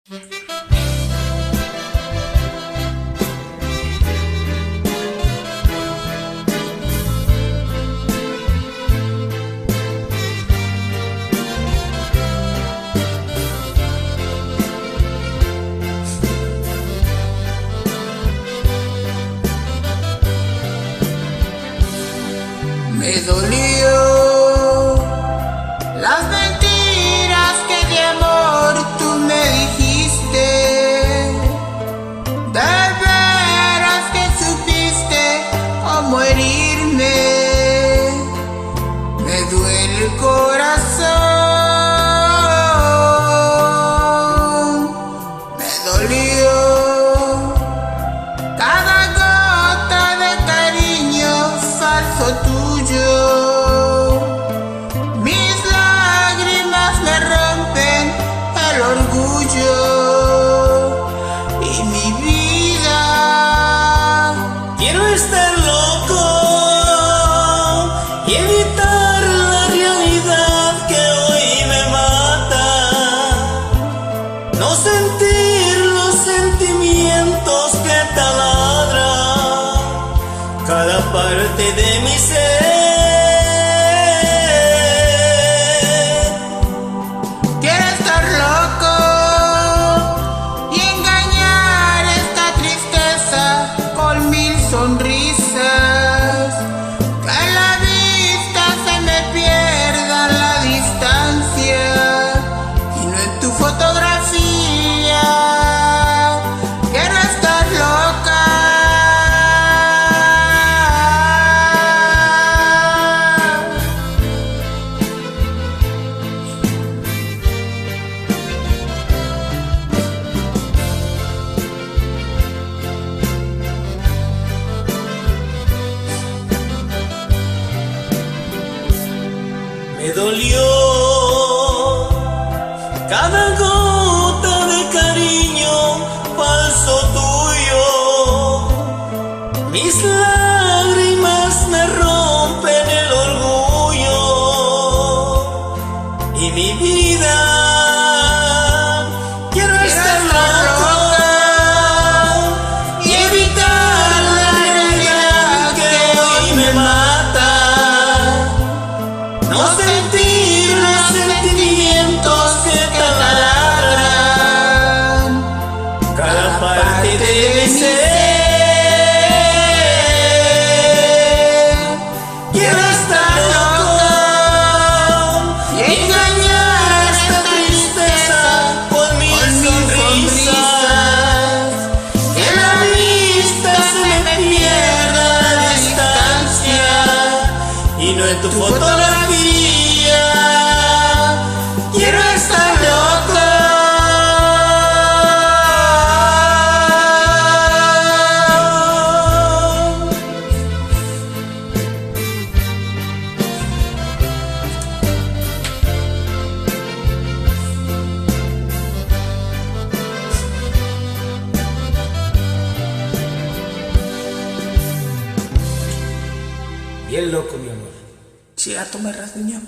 Me dolió las mentiras que de amor tú me dijiste. De veras que supiste cómo herirme. Me duele el corazón. Me dolió cada gota de cariño falso tuyo. Mis lágrimas me rompen el orgullo y mi vida. Quiero estar loco y evitar la realidad que hoy me mata. No sentir los sentimientos que taladran cada parte de mi ser. Quiero estar loco y engañar esta tristeza con mil sonrisas. Que en la vista se me pierda la distancia y no en tu fotografía. Quiero estar loca. Me dolió cada gota de cariño falso tuyo. Mis lágrimas me rompen el orgullo y mi vida. Quiero estar loco y evitar la realidad que hoy me mata. No sentir los sentimientos que taladran cada parte de mi ser. Quiero estar loco y engañar esta tristeza con mil sonrisas. Que en la vista se me pierda la distancia y no en tu fotografía. Quiero estar loco. Bien loco, mi amor. Sí, gato me rasguñó.